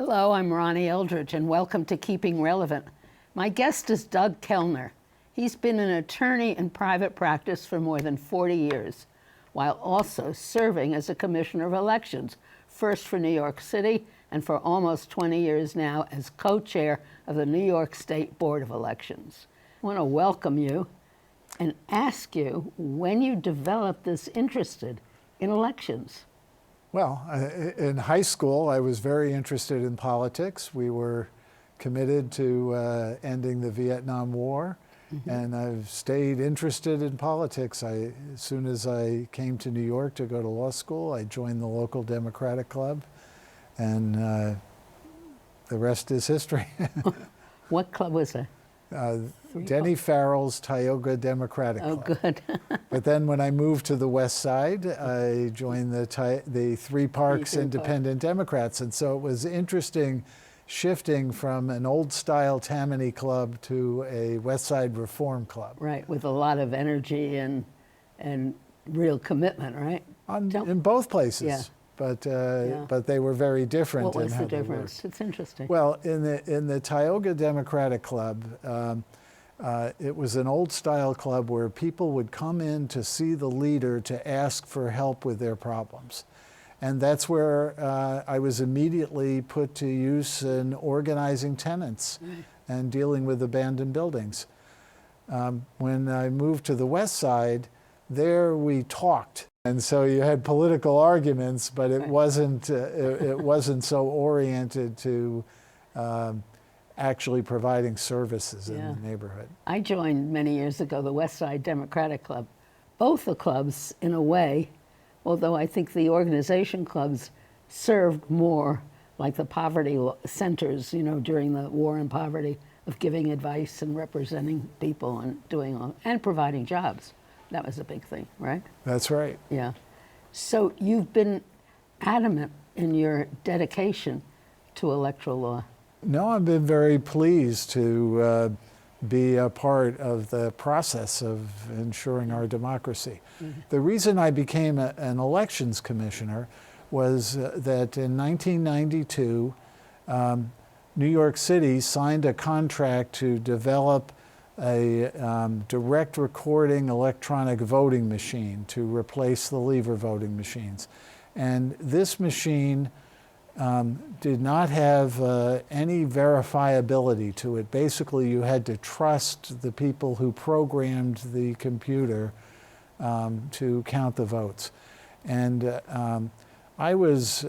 Hello, I'm Ronnie Eldridge, and welcome to Keeping Relevant. My guest is Doug Kellner. He's been an attorney in private practice for more than 40 years, while also serving as a commissioner of elections, first for New York City and for almost 20 years now as co-chair of the New York State Board of Elections. I want to welcome you and ask you when you developed this interest in elections. Well, in high school, I was very interested in politics. We were committed to ending the Vietnam War, and I've stayed interested in politics. As soon as I came to New York to go to law school, I joined the local Democratic Club, and the rest is history. What club was that? Denny Farrell's Tioga Democratic Club. Oh, good. But then when I moved to the West Side, I joined the Three Parks Independent Democrats. And so it was interesting shifting from an old-style Tammany club to a West Side Reform Club. Right, with a lot of energy and real commitment, right? In both places. Yeah. But they were very different. What was in the how they difference? worked. It's interesting. Well, in the Tioga Democratic Club, it was an old-style club where people would come in to see the leader to ask for help with their problems. And that's where I was immediately put to use in organizing tenants and dealing with abandoned buildings. When I moved to the West Side, there we talked. And so you had political arguments, but it wasn't so oriented to actually providing services in the neighborhood. I joined many years ago the West Side Democratic Club. Both the clubs, in a way, although I think the organization clubs served more like the poverty centers, during the war on poverty, of giving advice and representing people and and providing jobs. That was a big thing, right? That's right. Yeah. So you've been adamant in your dedication to electoral law. No, I've been very pleased to be a part of the process of ensuring our democracy. The reason I became an elections commissioner was that in 1992, New York City signed a contract to develop a direct recording electronic voting machine to replace the lever voting machines. And this machine did not have any verifiability to it. Basically, you had to trust the people who programmed the computer to count the votes. And I was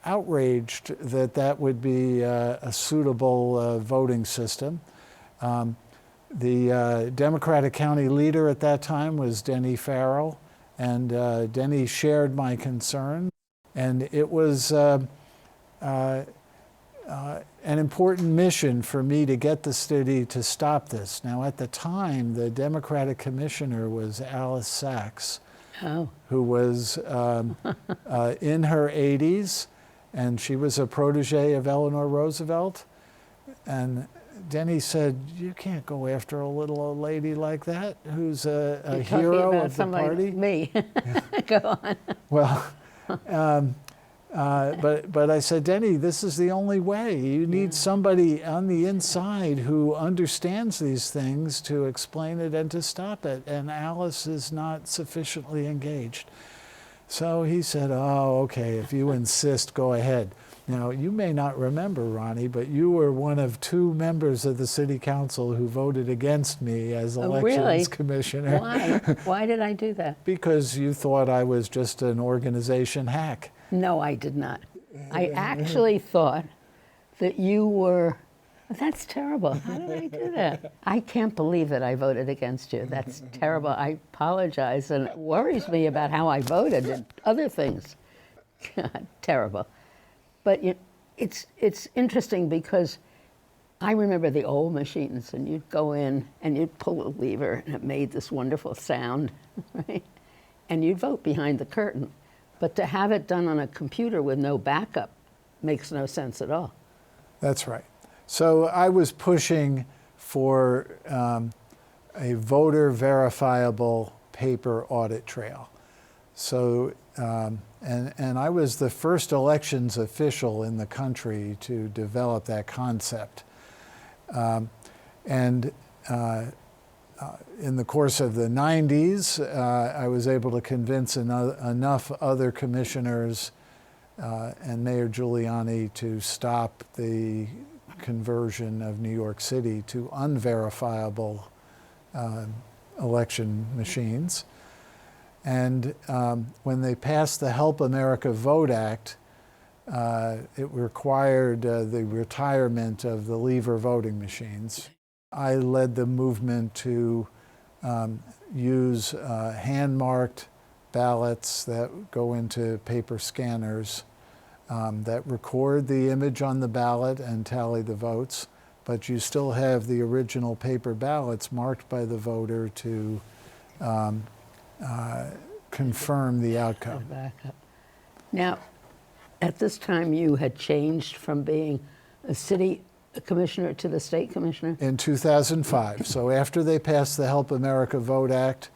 outraged that that would be a suitable voting system. The Democratic County leader at that time was Denny Farrell, and Denny shared my concern. And it was an important mission for me to get the city to stop this. Now, at the time, the Democratic commissioner was Alice Sachs, who was in her 80s, and she was a protege of Eleanor Roosevelt. And Denny said, "You can't go after a little old lady like that, who's a hero of the party." Me. Go on. Well, but I said, "Denny, this is the only way. You need somebody on the inside who understands these things to explain it and to stop it. And Alice is not sufficiently engaged." So he said, "Oh, okay, if you insist, go ahead." Now, you may not remember, Ronnie, but you were one of 2 members of the city council who voted against me as elections commissioner. Why? Why did I do that? Because you thought I was just an organization hack. No, I did not. I actually thought that you were, that's terrible. How did I do that? I can't believe that I voted against you. That's terrible. I apologize, and it worries me about how I voted and other things. God, terrible. But it's interesting because I remember the old machines, and you'd go in and you'd pull a lever and it made this wonderful sound, right? And you'd vote behind the curtain. But to have it done on a computer with no backup makes no sense at all. That's right. So I was pushing for a voter verifiable paper audit trail. So And I was the first elections official in the country to develop that concept. And in the course of the 90s, I was able to convince enough other commissioners and Mayor Giuliani to stop the conversion of New York City to unverifiable election machines. And when they passed the Help America Vote Act, it required the retirement of the lever voting machines. I led the movement to use hand-marked ballots that go into paper scanners that record the image on the ballot and tally the votes, but you still have the original paper ballots marked by the voter to confirm the outcome. Back up. Now, at this time, you had changed from being a city commissioner to the state commissioner? In 2005. So after they passed the Help America Vote Act,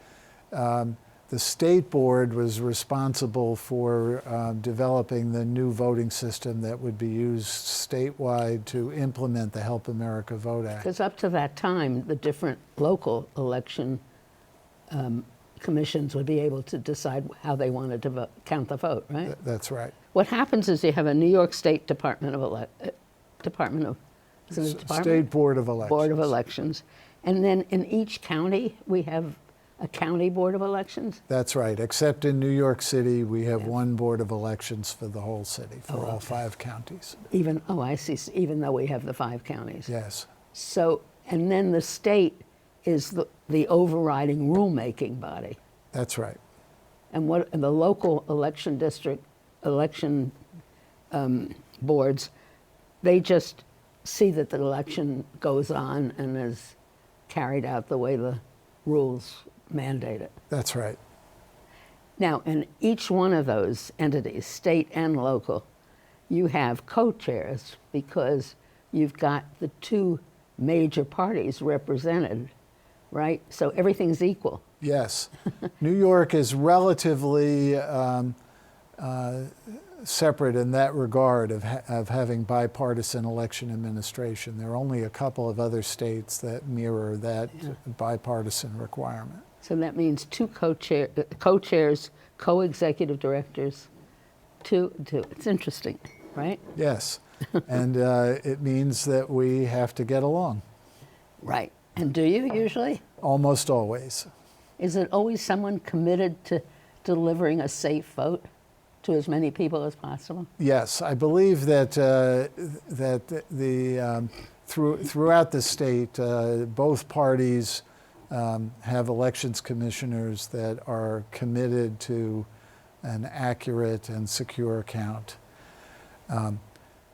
the state board was responsible for developing the new voting system that would be used statewide to implement the Help America Vote Act. Because up to that time, the different local election commissions would be able to decide how they wanted to count the vote, right? That's right. What happens is you have a New York State Department of State Board of Elections. Board of Elections, and then in each county we have a county board of elections. That's right. Except in New York City, we have one board of elections for the whole city, for all 5 counties. I see. Even though we have the 5 counties. Yes. So, and then the state is the overriding rulemaking body. That's right. And the local election district election boards, they just see that the election goes on and is carried out the way the rules mandate it. That's right. Now, in each one of those entities, state and local, you have co-chairs because you've got the 2 major parties represented, right? So everything's equal. Yes. New York is relatively separate in that regard of having bipartisan election administration. There are only a couple of other states that mirror that bipartisan requirement. So that means 2 co-chairs, co-executive directors, two. It's interesting, right? Yes. And it means that we have to get along. Right. And do you usually? Almost always. Is it always someone committed to delivering a safe vote to as many people as possible? Yes, I believe that throughout the state, both parties have elections commissioners that are committed to an accurate and secure count.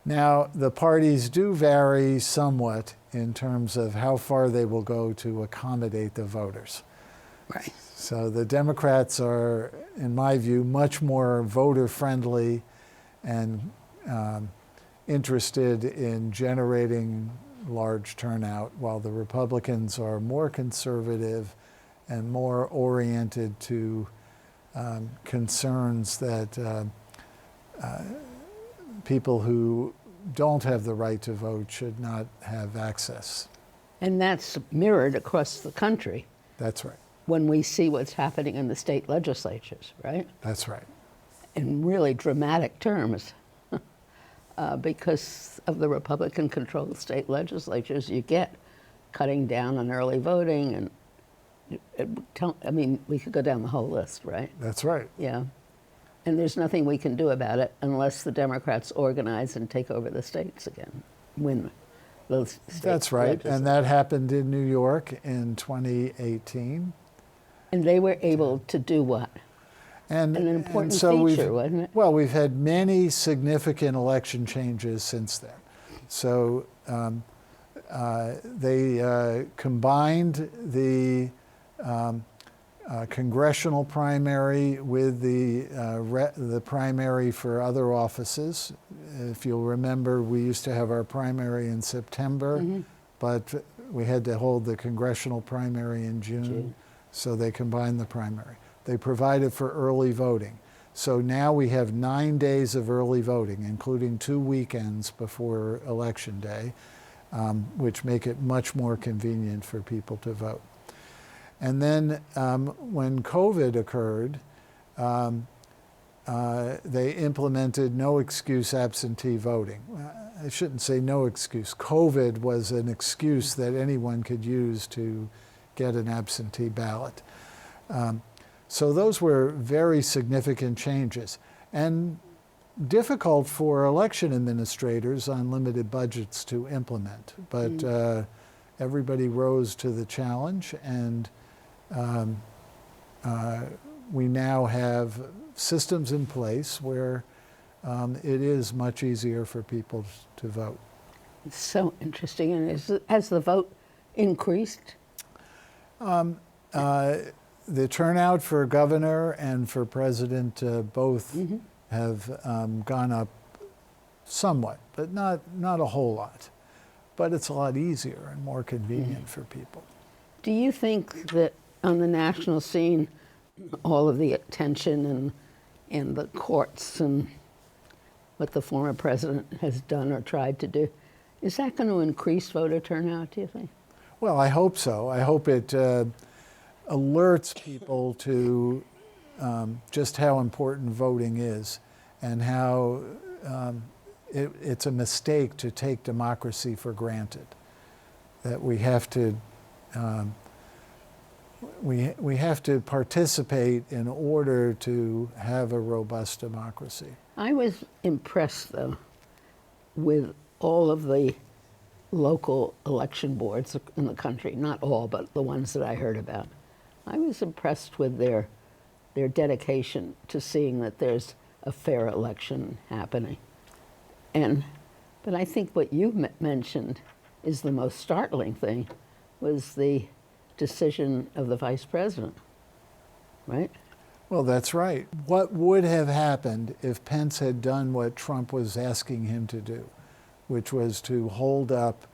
Now, the parties do vary somewhat in terms of how far they will go to accommodate the voters. Right. So the Democrats are, in my view, much more voter-friendly and interested in generating large turnout, while the Republicans are more conservative and more oriented to concerns that people who don't have the right to vote should not have access. And that's mirrored across the country That's right. when we see what's happening in the state legislatures, right? That's right. In really dramatic terms. Because of the Republican-controlled state legislatures, you get cutting down on early voting, and we could go down the whole list, right? That's right. Yeah. And there's nothing we can do about it unless the Democrats organize and take over the states again, win those state That's right. legislatures. And that happened in New York in 2018. And they were able to do what? And An important so feature, wasn't it? Well, we've had many significant election changes since then. So they combined the congressional primary with the primary for other offices. If you'll remember, we used to have our primary in September, but we had to hold the congressional primary in June. So they combined the primary. They provided for early voting. So now we have 9 days of early voting, including 2 weekends before Election Day, which make it much more convenient for people to vote. And then when COVID occurred, they implemented no excuse absentee voting. I shouldn't say no excuse. COVID was an excuse that anyone could use to get an absentee ballot. So those were very significant changes and difficult for election administrators on limited budgets to implement. But everybody rose to the challenge, and we now have systems in place where it is much easier for people to vote. It's so interesting. And has the vote increased? The turnout for governor and for president both have gone up somewhat, but not a whole lot. But it's a lot easier and more convenient for people. Do you think that on the national scene, all of the attention and the courts and what the former president has done or tried to do, is that going to increase voter turnout, do you think? Well, I hope so. I hope it alerts people to just how important voting is and how it's a mistake to take democracy for granted. That we have to we have to participate in order to have a robust democracy. I was impressed, though, with all of the local election boards in the country. Not all, but the ones that I heard about. I was impressed with their dedication to seeing that there's a fair election happening. But I think what you mentioned is the most startling thing, was the decision of the vice president, right? Well, that's right. What would have happened if Pence had done what Trump was asking him to do, which was to hold up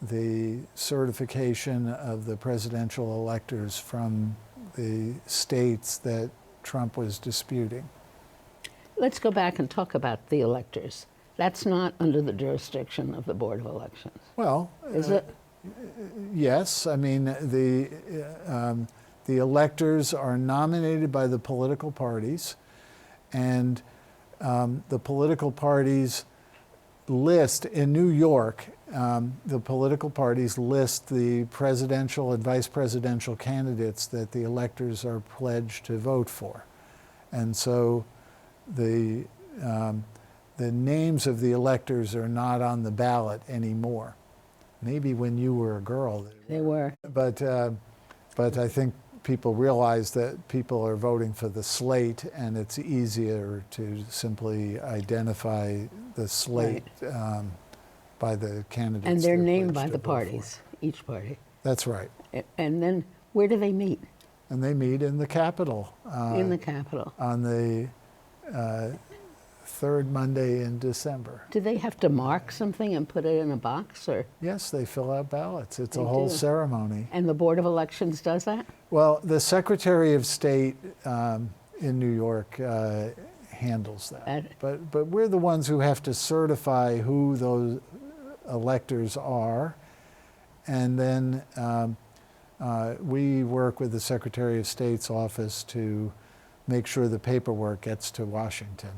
the certification of the presidential electors from the states that Trump was disputing? Let's go back and talk about the electors. That's not under the jurisdiction of the Board of Elections. Well, Is it? yes. I mean, the electors are nominated by the political parties, and the political parties list in New York. The political parties list the presidential and vice presidential candidates that the electors are pledged to vote for, and so the names of the electors are not on the ballot anymore. Maybe when you were a girl, They were. but I think people realize that people are voting for the slate, and it's easier to simply identify the slate by the candidates. And they're named by pledged the to vote for. parties, each party. That's right. And then where do they meet? And they meet in the Capitol In the Capitol. on the third Monday in December. Do they have to mark something and put it in a box, or? Yes, they fill out ballots. It's They a whole do. ceremony. And the Board of Elections does that? Well, the Secretary of State in New York handles that. But we're the ones who have to certify who those electors are. And then we work with the Secretary of State's office to make sure the paperwork gets to Washington.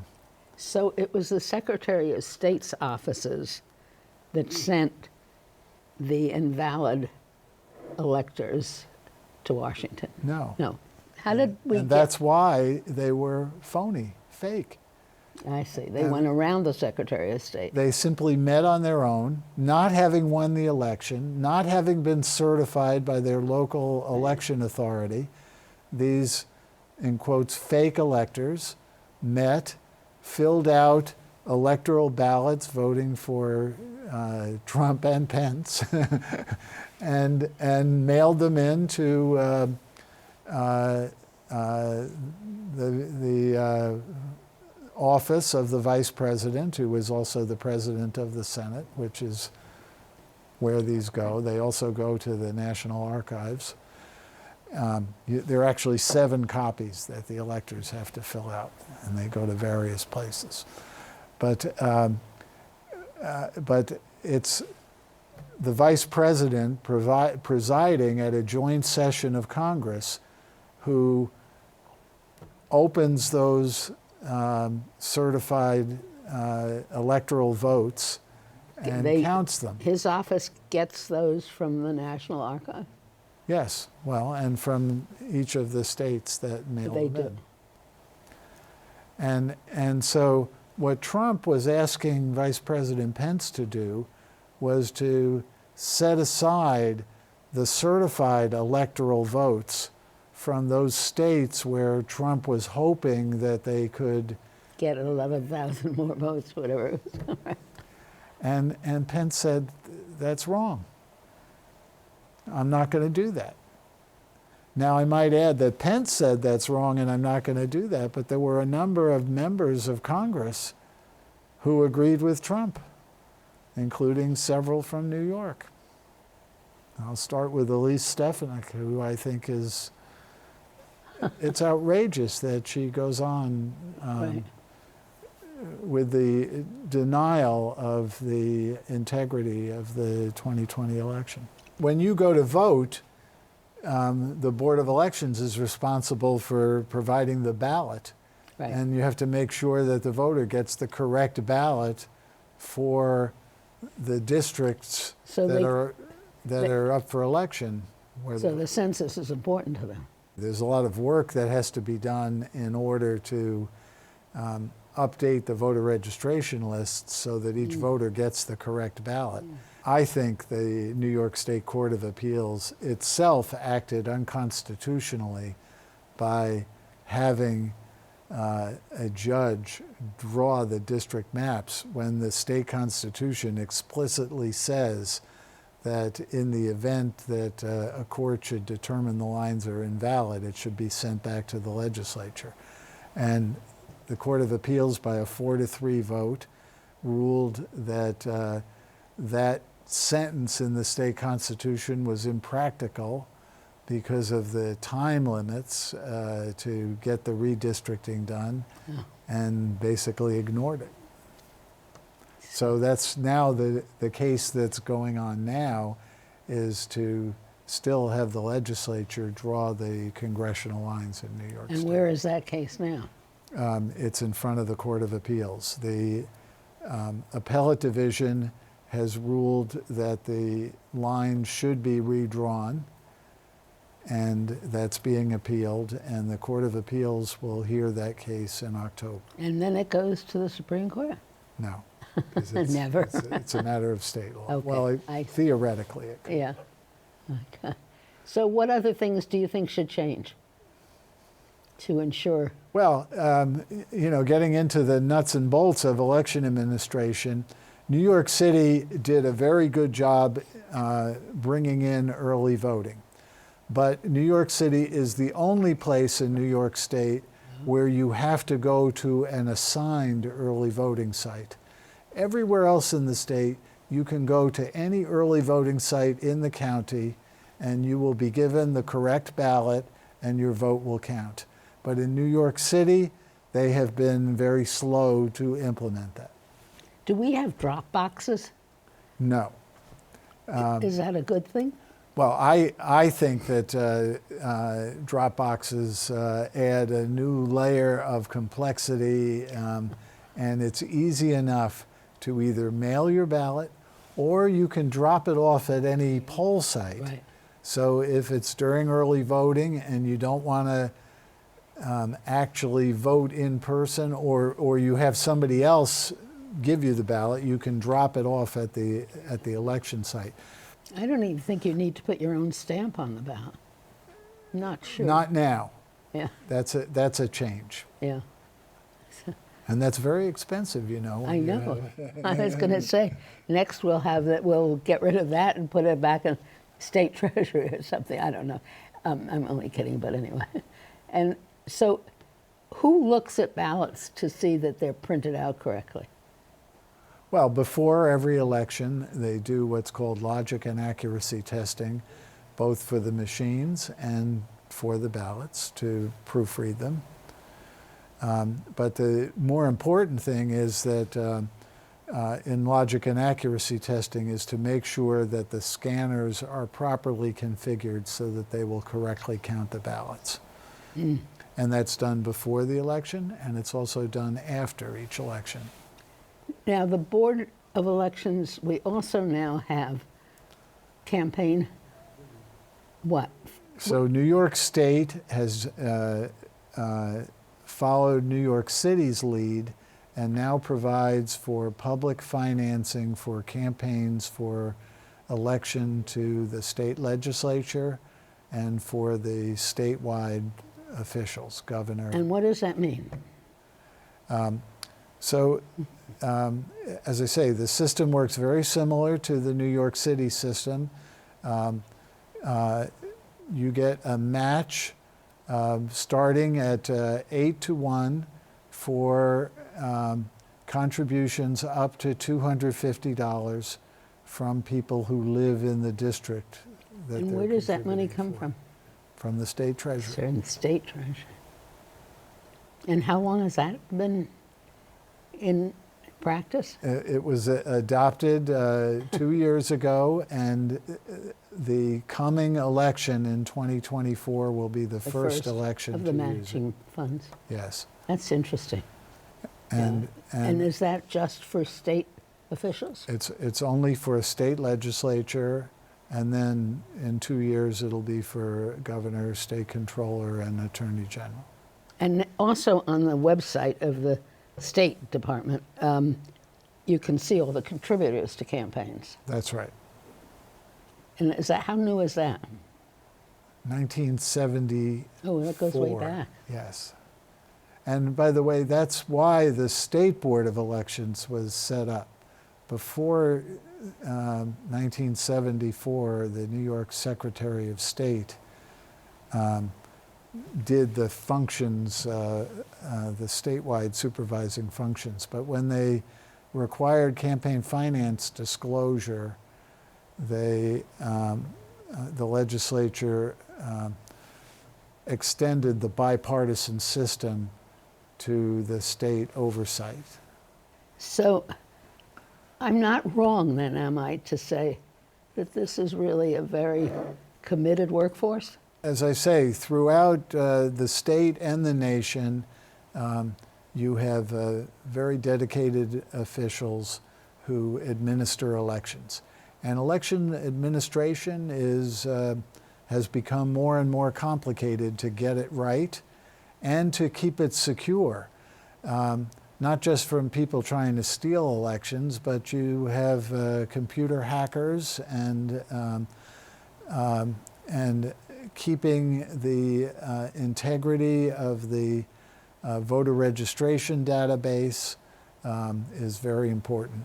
So it was the Secretary of State's offices that sent the invalid electors to Washington? No. No. How did we And get? that's why they were phony, fake. I see. They went around the Secretary of State. They simply met on their own, not having won the election, not having been certified by their local election authority. These, in quotes, fake electors met, filled out electoral ballots voting for Trump and Pence, and mailed them in to the office of the vice president, who was also the president of the Senate, which is where these go. They also go to the National Archives. There are actually 7 copies that the electors have to fill out, and they go to various places. But it's the vice president presiding at a joint session of Congress who opens those certified electoral votes and counts them. His office gets those from the National Archive? Yes, well, and from each of the states that mail They them did. in. And so what Trump was asking Vice President Pence to do was to set aside the certified electoral votes from those states where Trump was hoping that they could. Get 11,000 more votes, whatever it was. And Pence said, that's wrong. I'm not going to do that. Now, I might add that Pence said that's wrong and I'm not going to do that, but there were a number of members of Congress who agreed with Trump, including several from New York. I'll start with Elise Stefanik, who I think is, it's outrageous that she goes on Right. with the denial of the integrity of the 2020 election. When you go to vote, the Board of Elections is responsible for providing the ballot. Right. And you have to make sure that the voter gets the correct ballot for the districts So that are up for election. So the census is important to them. There's a lot of work that has to be done in order to update the voter registration lists so that each voter gets the correct ballot. I think the New York State Court of Appeals itself acted unconstitutionally by having a judge draw the district maps when the state constitution explicitly says that in the event that a court should determine the lines are invalid, it should be sent back to the legislature. And the Court of Appeals, by a 4-3 vote, ruled that that sentence in the state constitution was impractical because of the time limits to get the redistricting done, and basically ignored it. So that's now the case that's going on now is to still have the legislature draw the congressional lines in New York And State. where is that case now? It's in front of the Court of Appeals. The appellate division has ruled that the line should be redrawn, and that's being appealed, and the Court of Appeals will hear that case in October. And then it goes to the Supreme Court? No. 'Cause Never. It's a matter of state law. Okay, Well, I- theoretically it could. Yeah. Okay. So what other things do you think should change to ensure? Well, getting into the nuts and bolts of election administration, New York City did a very good job bringing in early voting. But New York City is the only place in New York State where you have to go to an assigned early voting site. Everywhere else in the state, you can go to any early voting site in the county and you will be given the correct ballot and your vote will count. But in New York City, they have been very slow to implement that. Do we have drop boxes? No. Is that a good thing? Well, I think that drop boxes add a new layer of complexity, and it's easy enough to either mail your ballot or you can drop it off at any poll site. Right. So if it's during early voting and you don't want to actually vote in person, or you have somebody else give you the ballot, you can drop it off at the election site. I don't even think you need to put your own stamp on the ballot. Not sure. Not now. Yeah, That's a change. yeah. And that's very expensive, you know. I when you know. have- I was going to say, next we'll have that. We'll get rid of that and put it back in state treasury or something. I don't know. I'm only kidding, but anyway. And so, who looks at ballots to see that they're printed out correctly? Well, before every election, they do what's called logic and accuracy testing, both for the machines and for the ballots to proofread them. But the more important thing is that in logic and accuracy testing is to make sure that the scanners are properly configured so that they will correctly count the ballots. And that's done before the election, and it's also done after each election. Now, the Board of Elections, we also now have campaign, what? So New York State has followed New York City's lead and now provides for public financing for campaigns for election to the state legislature and for the statewide officials, governor. And what does that mean? So, as I say, the system works very similar to the New York City system. You get a match starting at 8-1 for contributions up to $250 from people who live in the district. And where does that money come from? From the state treasury. Sir, in the state treasury. And how long has that been in practice? It was adopted 2 years ago, and the coming election in 2024 will be the first election of the to use it. matching funds. Yes. That's interesting. And is that just for state officials? it's only for a state legislature, and then in 2 years it'll be for governor, state controller, and attorney general. And also on the website of the State Department, you can see all the contributors to campaigns. That's right. And is that, how new is that? 1974. Oh, that goes way back. Yes. And by the way, that's why the State Board of Elections was set up. Before 1974, the New York Secretary of State did the functions, the statewide supervising functions. But when they required campaign finance disclosure, the legislature extended the bipartisan system to the state oversight. So I'm not wrong then, am I, to say that this is really a very committed workforce? As I say, throughout the state and the nation, you have very dedicated officials who administer elections. And election administration has become more and more complicated to get it right and to keep it secure. Not just from people trying to steal elections, but you have computer hackers and keeping the integrity of the voter registration database is very important,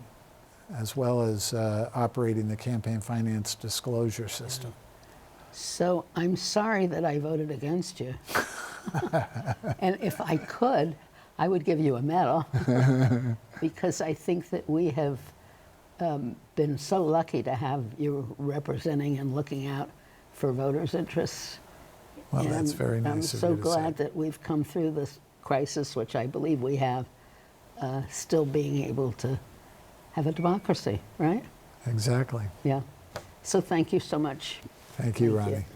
as well as operating the campaign finance disclosure system. So I'm sorry that I voted against you. And if I could, I would give you a medal because I think that we have been so lucky to have you representing and looking out for voters' interests. Well, And that's very nice I'm of so you to glad say. that we've come through this crisis, which I believe we have, still being able to have a democracy, right? Exactly. Yeah. So thank you so much. Thank you, Thank you. Ronnie.